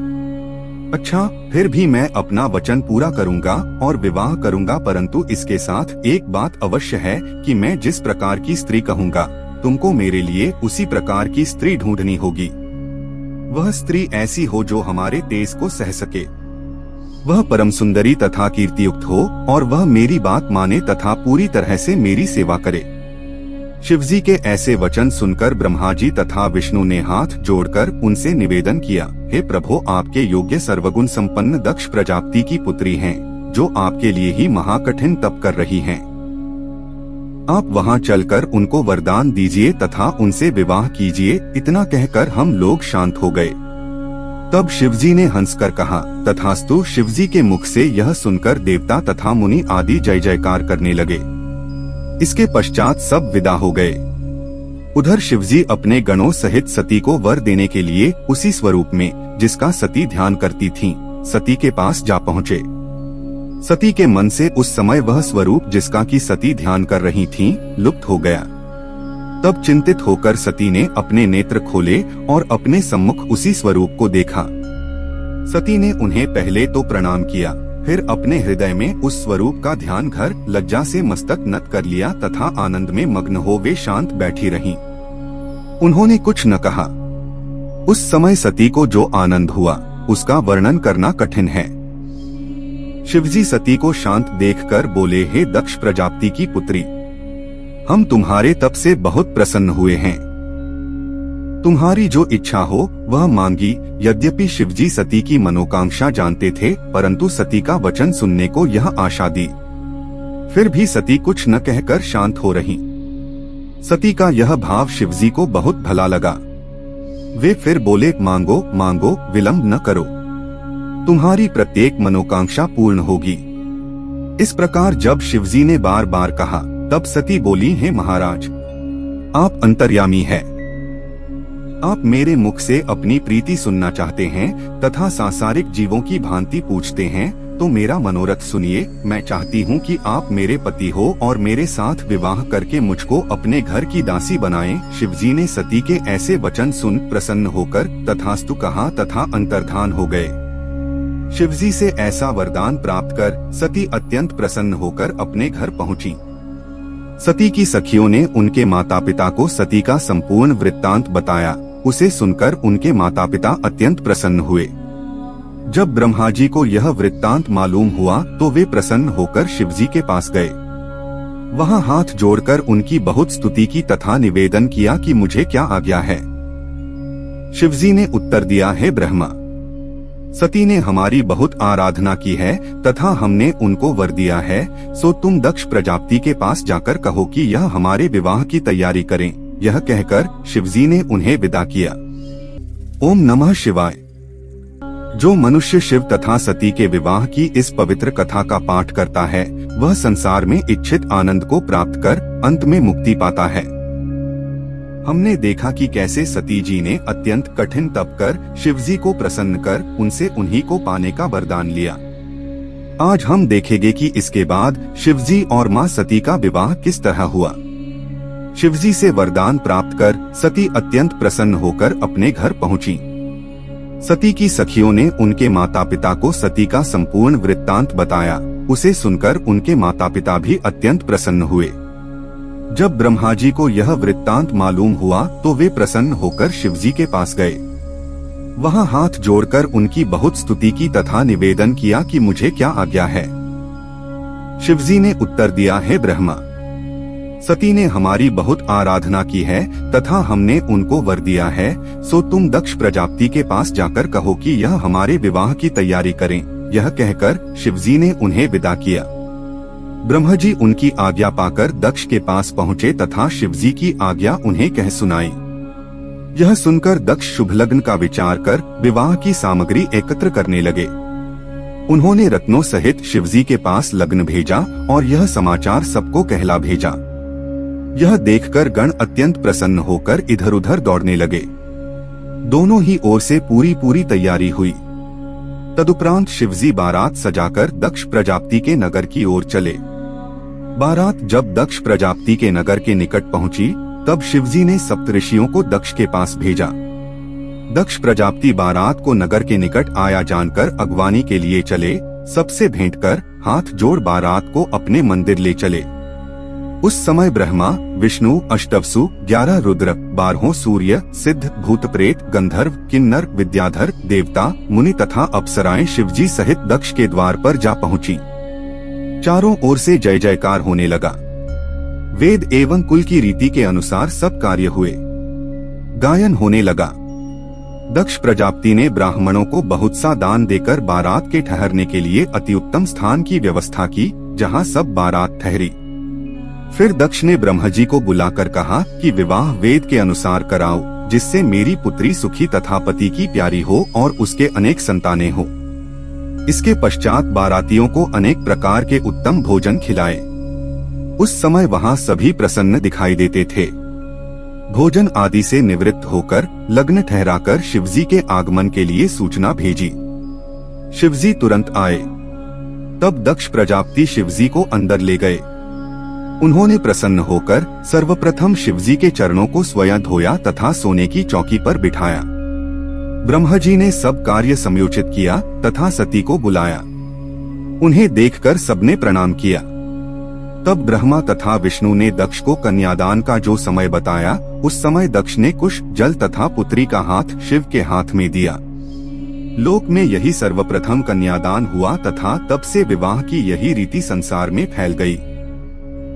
अच्छा, फिर भी मैं अपना वचन पूरा करूंगा और विवाह करूंगा, परंतु इसके साथ एक बात अवश्य है कि मैं जिस प्रकार की स्त्री कहूंगा, तुमको मेरे लिए उसी प्रकार की स्त्री ढूंढनी होगी। वह स्त्री ऐसी हो जो हमारे तेज को सह सके। वह परम सुंदरी तथा कीर्तियुक्त हो और वह मेरी बात माने तथा पूरी तरह से मेरी सेवा करे। शिवजी के ऐसे वचन सुनकर ब्रह्मा जी तथा विष्णु ने हाथ जोड़कर उनसे निवेदन किया, हे प्रभु, आपके योग्य सर्वगुण संपन्न दक्ष प्रजापति की पुत्री हैं, जो आपके लिए ही महाकठिन तप कर रही हैं। आप वहां चलकर उनको वरदान दीजिए तथा उनसे विवाह कीजिए। इतना कहकर हम लोग शांत हो गए। तब शिवजी ने हंसकर कहा, तथास्तु। शिवजी के मुख से यह सुनकर देवता तथा मुनि आदि जय जयकार करने लगे। इसके पश्चात सब विदा हो गए। उधर शिवजी अपने गणों सहित सती को वर देने के लिए उसी स्वरूप में जिसका सती ध्यान करती थीं, सती के पास जा पहुँचे। सती के मन से उस समय वह स्वरूप जिसका की सती ध्यान कर रही थीं, लुप्त हो गया। तब चिंतित होकर सती ने अपने नेत्र खोले और अपने सम्मुख उसी स्वरूप को देखा। सती ने उन्हें पहले तो प्रणाम किया, फिर अपने हृदय में उस स्वरूप का ध्यान कर लज्जा से मस्तक नत कर लिया तथा आनंद में मग्न हो वे शांत बैठी रहीं। उन्होंने कुछ न कहा। उस समय सती को जो आनंद हुआ उसका वर्णन करना कठिन है। शिवजी सती को शांत देखकर बोले, हे दक्ष प्रजापति की पुत्री, हम तुम्हारे तप से बहुत प्रसन्न हुए हैं। तुम्हारी जो इच्छा हो वह मांगी। यद्यपि शिवजी सती की मनोकांक्षा जानते थे, परंतु सती का वचन सुनने को यह आशा दी। फिर भी सती कुछ न कहकर शांत हो रही। सती का यह भाव शिवजी को बहुत भला लगा। वे फिर बोले, मांगो मांगो, विलंब न करो, तुम्हारी प्रत्येक मनोकांक्षा पूर्ण होगी। इस प्रकार जब शिवजी ने बार बार कहा, तब सती बोली, हे महाराज, आप अंतर्यामी है। आप मेरे मुख से अपनी प्रीति सुनना चाहते हैं तथा सांसारिक जीवों की भांति पूछते हैं, तो मेरा मनोरथ सुनिए। मैं चाहती हूँ कि आप मेरे पति हो और मेरे साथ विवाह करके मुझको अपने घर की दासी बनाएं। शिवजी ने सती के ऐसे वचन सुन प्रसन्न होकर तथास्तु कहा तथा अंतर्धान हो गए। शिवजी से ऐसा वरदान प्राप्त कर सती अत्यंत प्रसन्न होकर अपने घर पहुंची। सती की सखियों ने उनके माता पिता को सती का संपूर्ण वृत्तांत बताया। उसे सुनकर उनके माता पिता अत्यंत प्रसन्न हुए। जब ब्रह्मा जी को यह वृत्तांत मालूम हुआ तो वे प्रसन्न होकर शिवजी के पास गए। वहां हाथ जोड़कर उनकी बहुत स्तुति की तथा निवेदन किया कि मुझे क्या आज्ञा है। शिवजी ने उत्तर दिया, है ब्रह्मा, सती ने हमारी बहुत आराधना की है तथा हमने उनको वर दिया है, सो तुम दक्ष प्रजापति के पास जाकर कहो कि यह हमारे विवाह की तैयारी करें। यह कहकर शिवजी ने उन्हें विदा किया। ओम नमः शिवाय। जो मनुष्य शिव तथा सती के विवाह की इस पवित्र कथा का पाठ करता है, वह संसार में इच्छित आनंद को प्राप्त कर अंत में मुक्ति पाता है। हमने देखा कि कैसे सती जी ने अत्यंत कठिन तप कर शिवजी को प्रसन्न कर उनसे उन्हीं को पाने का वरदान लिया। आज हम देखेंगे कि इसके बाद शिवजी और मां सती का विवाह किस तरह हुआ। शिवजी से वरदान प्राप्त कर सती अत्यंत प्रसन्न होकर अपने घर पहुंची। सती की सखियों ने उनके माता पिता को सती का संपूर्ण वृत्तांत बताया। उसे सुनकर उनके माता पिता भी अत्यंत प्रसन्न हुए। जब ब्रह्मा जी को यह वृत्तांत मालूम हुआ तो वे प्रसन्न होकर शिवजी के पास गए। वहां हाथ जोड़कर उनकी बहुत स्तुति की तथा निवेदन किया कि मुझे क्या आज्ञा है। शिवजी ने उत्तर दिया, है ब्रह्मा, सती ने हमारी बहुत आराधना की है तथा हमने उनको वर दिया है, सो तुम दक्ष प्रजापति के पास जाकर कहो कि यह हमारे विवाह की तैयारी करें। यह कहकर शिवजी ने उन्हें विदा किया। ब्रह्मा जी उनकी आज्ञा पाकर दक्ष के पास पहुँचे तथा शिवजी की आज्ञा उन्हें कह सुनाई। यह सुनकर दक्ष शुभ लग्न का विचार कर विवाह की सामग्री एकत्र करने लगे। उन्होंने रत्नों सहित शिवजी के पास लग्न भेजा और यह समाचार सबको कहला भेजा। यह देखकर गण अत्यंत प्रसन्न होकर इधर उधर दौड़ने लगे। दोनों ही ओर से पूरी तैयारी हुई। तदुपरांत शिवजी बारात सजाकर दक्ष प्रजापति के नगर की ओर चले। बारात जब दक्ष प्रजापति के नगर के निकट पहुंची, तब शिवजी ने सप्तऋषियों को दक्ष के पास भेजा। दक्ष प्रजापति बारात को नगर के निकट आया जानकर अगवानी के लिए चले। सबसे भेंट कर हाथ जोड़ बारात को अपने मंदिर ले चले। उस समय ब्रह्मा, विष्णु, अष्टवसु, 11 रुद्र, 12 सूर्य, सिद्ध, भूत प्रेत, गंधर्व, किन्नर, विद्याधर, देवता, मुनि तथा अप्सराएं शिवजी सहित दक्ष के द्वार पर जा पहुंची। चारों ओर से जय जयकार होने लगा। वेद एवं कुल की रीति के अनुसार सब कार्य हुए। गायन होने लगा। दक्ष प्रजापति ने ब्राह्मणों को बहुत सा दान देकर बारात के ठहरने के लिए अति उत्तम स्थान की व्यवस्था की, जहां सब बारात ठहरी। फिर दक्ष ने ब्रह्मा जी को बुलाकर कहा कि विवाह वेद के अनुसार कराओ, जिससे मेरी पुत्री सुखी तथा पति की प्यारी हो और उसके अनेक संतानें हो। इसके पश्चात बारातियों को अनेक प्रकार के उत्तम भोजन खिलाए। उस समय वहां सभी प्रसन्न दिखाई देते थे। भोजन आदि से निवृत्त होकर लग्न ठहराकर शिवजी के आगमन के लिए सूचना भेजी। शिवजी तुरंत आए। तब दक्ष प्रजापति शिवजी को अंदर ले गए। उन्होंने प्रसन्न होकर सर्वप्रथम शिवजी के चरणों को स्वयं धोया तथा सोने की चौकी पर बिठाया। ब्रह्मा जी ने सब कार्य समयोचित किया तथा सती को बुलाया। उन्हें देखकर सबने प्रणाम किया। तब ब्रह्मा तथा विष्णु ने दक्ष को कन्यादान का जो समय बताया, उस समय दक्ष ने कुश, जल तथा पुत्री का हाथ शिव के हाथ में दिया। लोक में यही सर्वप्रथम कन्यादान हुआ तथा तब से विवाह की यही रीति संसार में फैल गई।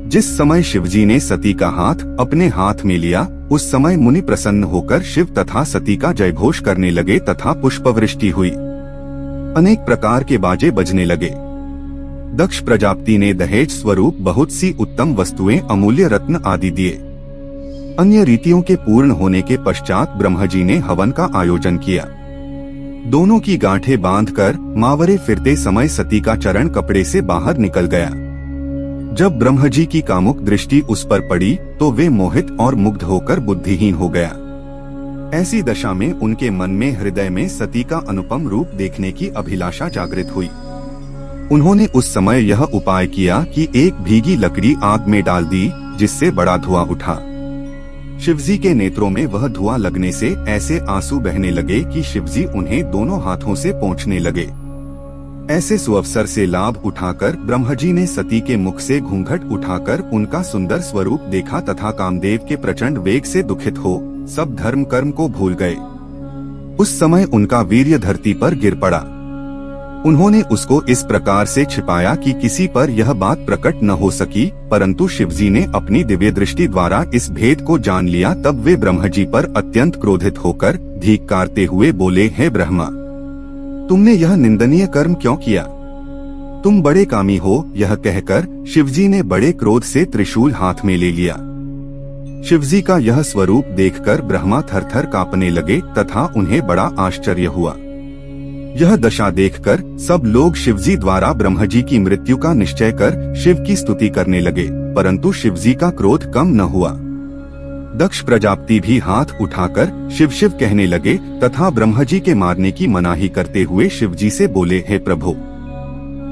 जिस समय शिवजी ने सती का हाथ अपने हाथ में लिया, उस समय मुनि प्रसन्न होकर शिव तथा सती का जयघोष करने लगे तथा पुष्पवृष्टि हुई। अनेक प्रकार के बाजे बजने लगे। दक्ष प्रजापति ने दहेज स्वरूप बहुत सी उत्तम वस्तुएं, अमूल्य रत्न आदि दिए। अन्य रीतियों के पूर्ण होने के पश्चात ब्रह्मा जी ने हवन का आयोजन किया। दोनों की गांठें बांधकर मावरे फिरते समय सती का चरण कपड़े से बाहर निकल गया। जब ब्रह्मा जी की कामुक दृष्टि उस पर पड़ी तो वे मोहित और मुग्ध होकर बुद्धिहीन हो गया। ऐसी दशा में उनके मन में हृदय में सती का अनुपम रूप देखने की अभिलाषा जागृत हुई। उन्होंने उस समय यह उपाय किया कि एक भीगी लकड़ी आग में डाल दी, जिससे बड़ा धुआं उठा। शिवजी के नेत्रों में वह धुआं लगने से ऐसे आंसू बहने लगे कि शिवजी उन्हें दोनों हाथों से पोंछने लगे। ऐसे सुअवसर से लाभ उठाकर ब्रह्मा जी ने सती के मुख से घूंघट उठाकर उनका सुंदर स्वरूप देखा तथा कामदेव के प्रचंड वेग से दुखित हो सब धर्म कर्म को भूल गए। उस समय उनका वीर्य धरती पर गिर पड़ा। उन्होंने उसको इस प्रकार से छिपाया कि किसी पर यह बात प्रकट न हो सकी, परंतु शिवजी ने अपनी दिव्य दृष्टि द्वारा इस भेद को जान लिया। तब वे ब्रह्मा जी पर अत्यंत क्रोधित होकर धिक्कारते हुए बोले, हे ब्रह्मा, तुमने यह निंदनीय कर्म क्यों किया? तुम बड़े कामी हो। यह कहकर शिवजी ने बड़े क्रोध से त्रिशूल हाथ में ले लिया। शिवजी का यह स्वरूप देखकर ब्रह्मा थरथर कांपने लगे तथा उन्हें बड़ा आश्चर्य हुआ। यह दशा देखकर सब लोग शिवजी द्वारा ब्रह्मा जी की मृत्यु का निश्चय कर शिव की स्तुति करने लगे, परंतु शिवजी का क्रोध कम न हुआ। दक्ष प्रजापति भी हाथ उठाकर शिव शिव कहने लगे तथा ब्रह्मा जी के मारने की मनाही करते हुए शिवजी से बोले, हे प्रभु,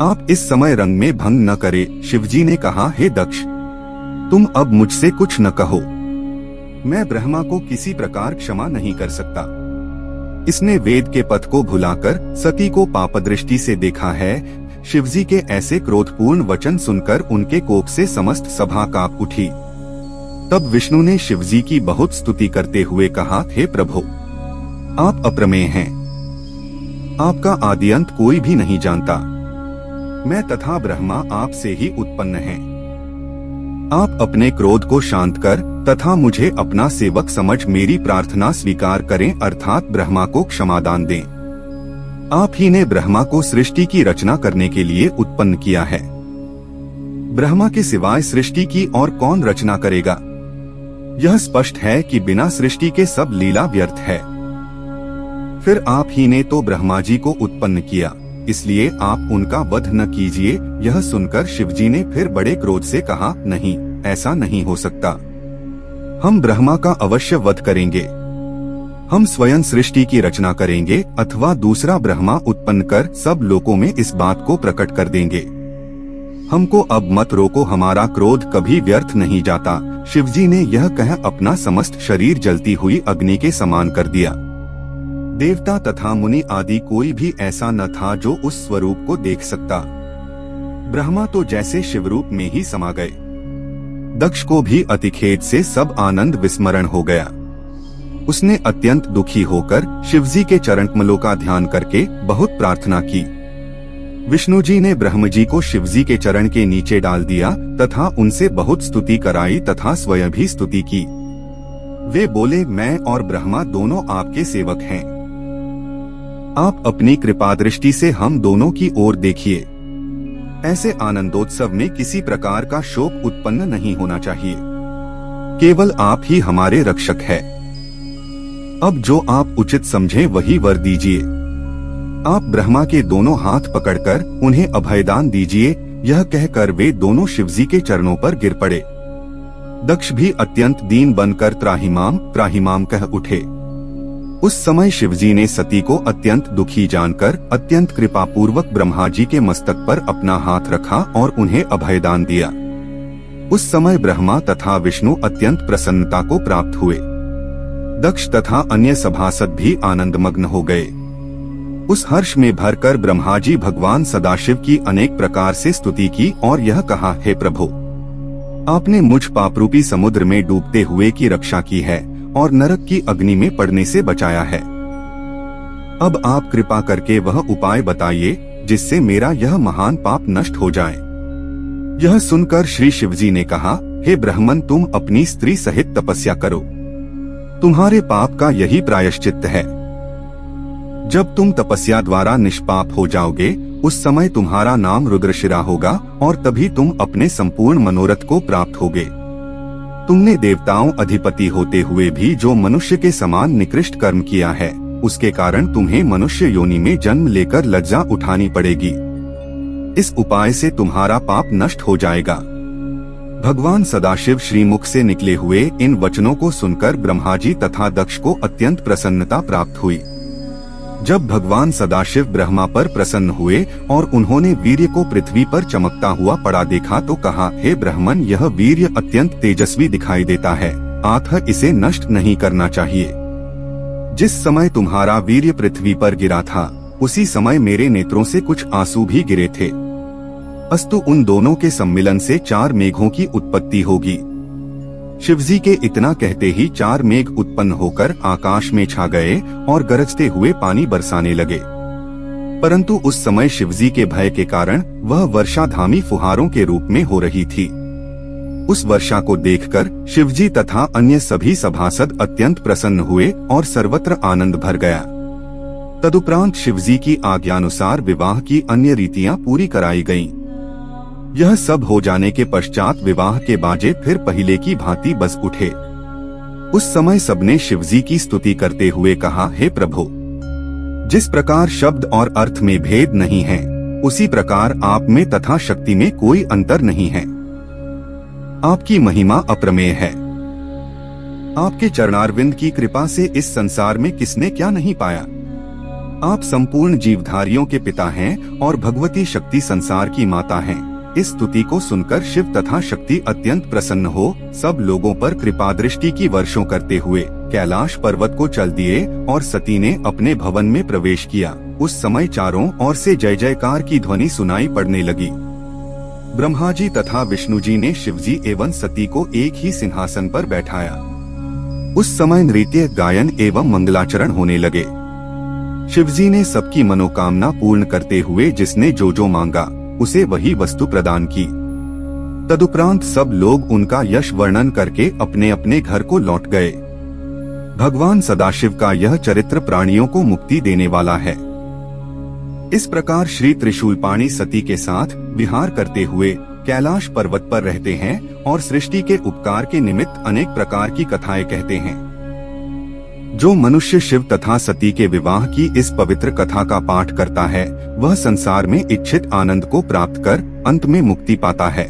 आप इस समय रंग में भंग न करे। शिवजी ने कहा, हे दक्ष, तुम अब मुझसे कुछ न कहो। मैं ब्रह्मा को किसी प्रकार क्षमा नहीं कर सकता। इसने वेद के पथ को भुलाकर सती को पापदृष्टि से देखा है। शिवजी के ऐसे क्रोधपूर्ण वचन सुनकर उनके कोप से समस्त सभा कांप उठी। तब विष्णु ने शिवजी की बहुत स्तुति करते हुए कहा, हे प्रभु, आप अप्रमेय हैं। आपका आदि अंत कोई भी नहीं जानता। मैं तथा ब्रह्मा आप से ही उत्पन्न हैं। आप अपने क्रोध को शांत कर तथा मुझे अपना सेवक समझ मेरी प्रार्थना स्वीकार करें, अर्थात ब्रह्मा को क्षमादान दें। आप ही ने ब्रह्मा को सृष्टि की रचना करने के लिए उत्पन्न किया है। ब्रह्मा के सिवाय सृष्टि की और कौन रचना करेगा? यह स्पष्ट है कि बिना सृष्टि के सब लीला व्यर्थ है। फिर आप ही ने तो ब्रह्मा जी को उत्पन्न किया, इसलिए आप उनका वध न कीजिए। यह सुनकर शिवजी ने फिर बड़े क्रोध से कहा, नहीं, ऐसा नहीं हो सकता। हम ब्रह्मा का अवश्य वध करेंगे। हम स्वयं सृष्टि की रचना करेंगे अथवा दूसरा ब्रह्मा उत्पन्न कर सब लोकों में इस बात को प्रकट कर देंगे। हमको अब मत रोको, हमारा क्रोध कभी व्यर्थ नहीं जाता। शिवजी ने यह कह अपना समस्त शरीर जलती हुई अग्नि के समान कर दिया। देवता तथा मुनि आदि कोई भी ऐसा न था जो उस स्वरूप को देख सकता। ब्रह्मा तो जैसे शिवरूप में ही समा गए। दक्ष को भी अतिखेद से सब आनंद विस्मरण हो गया। उसने अत्यंत दुखी होकर शिवजी के चरण कमलों का ध्यान करके बहुत प्रार्थना की। विष्णु जी ने ब्रह्म जी को शिवजी के चरण के नीचे डाल दिया तथा उनसे बहुत स्तुति कराई तथा स्वयं भी स्तुति की। वे बोले, मैं और ब्रह्मा दोनों आपके सेवक हैं। आप अपनी कृपा दृष्टि से हम दोनों की ओर देखिए। ऐसे आनंदोत्सव में किसी प्रकार का शोक उत्पन्न नहीं होना चाहिए। केवल आप ही हमारे रक्षक है। अब जो आप उचित समझें वही वर दीजिए। आप ब्रह्मा के दोनों हाथ पकड़कर उन्हें अभयदान दीजिए। यह कहकर वे दोनों शिवजी के चरणों पर गिर पड़े। दक्ष भी अत्यंत दीन बनकर त्राहिमाम त्राहिमाम कह उठे। उस समय शिवजी ने सती को अत्यंत दुखी जानकर अत्यंत कृपापूर्वक ब्रह्मा जी के मस्तक पर अपना हाथ रखा और उन्हें अभयदान दिया। उस समय ब्रह्मा तथा विष्णु अत्यंत प्रसन्नता को प्राप्त हुए। दक्ष तथा अन्य सभासद भी आनंदमग्न हो गए। उस हर्ष में भरकर ब्रह्मा जी भगवान सदाशिव की अनेक प्रकार से स्तुति की और यह कहा, हे प्रभु, आपने मुझ पापरूपी समुद्र में डूबते हुए की रक्षा की है और नरक की अग्नि में पड़ने से बचाया है। अब आप कृपा करके वह उपाय बताइए जिससे मेरा यह महान पाप नष्ट हो जाए। यह सुनकर श्री शिवजी ने कहा, हे ब्राह्मण, तुम अपनी स्त्री सहित तपस्या करो, तुम्हारे पाप का यही प्रायश्चित्त है। जब तुम तपस्या द्वारा निष्पाप हो जाओगे, उस समय तुम्हारा नाम रुद्रशिरा होगा और तभी तुम अपने संपूर्ण मनोरथ को प्राप्त होगे। तुमने देवताओं अधिपति होते हुए भी जो मनुष्य के समान निकृष्ट कर्म किया है, उसके कारण तुम्हें मनुष्य योनि में जन्म लेकर लज्जा उठानी पड़ेगी। इस उपाय से तुम्हारा पाप नष्ट हो जाएगा। भगवान सदाशिव श्रीमुख से निकले हुए इन वचनों को सुनकर ब्रह्मा जी तथा दक्ष को अत्यंत प्रसन्नता प्राप्त हुई। जब भगवान सदाशिव ब्रह्मा पर प्रसन्न हुए और उन्होंने वीर्य को पृथ्वी पर चमकता हुआ पड़ा देखा तो कहा, हे ब्राह्मण, यह वीर्य अत्यंत तेजस्वी दिखाई देता है, अतः इसे नष्ट नहीं करना चाहिए। जिस समय तुम्हारा वीर्य पृथ्वी पर गिरा था, उसी समय मेरे नेत्रों से कुछ आंसू भी गिरे थे। अस्तु उन दोनों के सम्मिलन से 4 मेघों की उत्पत्ति होगी। शिवजी के इतना कहते ही 4 मेघ उत्पन्न होकर आकाश में छा गए और गरजते हुए पानी बरसाने लगे। परंतु उस समय शिवजी के भय के कारण वह वर्षा धामी फुहारों के रूप में हो रही थी। उस वर्षा को देखकर शिवजी तथा अन्य सभी सभासद अत्यंत प्रसन्न हुए और सर्वत्र आनंद भर गया। तदुपरांत शिवजी की आज्ञानुसार विवाह की अन्य रीतियां पूरी कराई गईं। यह सब हो जाने के पश्चात विवाह के बाजे फिर पहले की भांति बज उठे। उस समय सबने शिवजी की स्तुति करते हुए कहा, हे प्रभु, जिस प्रकार शब्द और अर्थ में भेद नहीं है, उसी प्रकार आप में तथा शक्ति में कोई अंतर नहीं है। आपकी महिमा अप्रमेय है। आपके चरणारविंद की कृपा से इस संसार में किसने क्या नहीं पाया। आप संपूर्ण जीवधारियों के पिता हैं और भगवती शक्ति संसार की माता हैं। इस स्तुति को सुनकर शिव तथा शक्ति अत्यंत प्रसन्न हो सब लोगों पर कृपा दृष्टि की वर्षों करते हुए कैलाश पर्वत को चल दिए और सती ने अपने भवन में प्रवेश किया। उस समय चारों ओर से जय जयकार की ध्वनि सुनाई पड़ने लगी। ब्रह्मा जी तथा विष्णु जी ने शिवजी एवं सती को एक ही सिंहासन पर बैठाया। उस समय नृत्य, गायन एवं मंगलाचरण होने लगे। शिवजी ने सबकी मनोकामना पूर्ण करते हुए जिसने जो जो मांगा उसे वही वस्तु प्रदान की। तदुपरांत सब लोग उनका यश वर्णन करके अपने अपने घर को लौट गए। भगवान सदाशिव का यह चरित्र प्राणियों को मुक्ति देने वाला है। इस प्रकार श्री त्रिशूलपाणी सती के साथ विहार करते हुए कैलाश पर्वत पर रहते हैं और सृष्टि के उपकार के निमित्त अनेक प्रकार की कथाएं कहते हैं। जो मनुष्य शिव तथा सती के विवाह की इस पवित्र कथा का पाठ करता है, वह संसार में इच्छित आनंद को प्राप्त कर अंत में मुक्ति पाता है।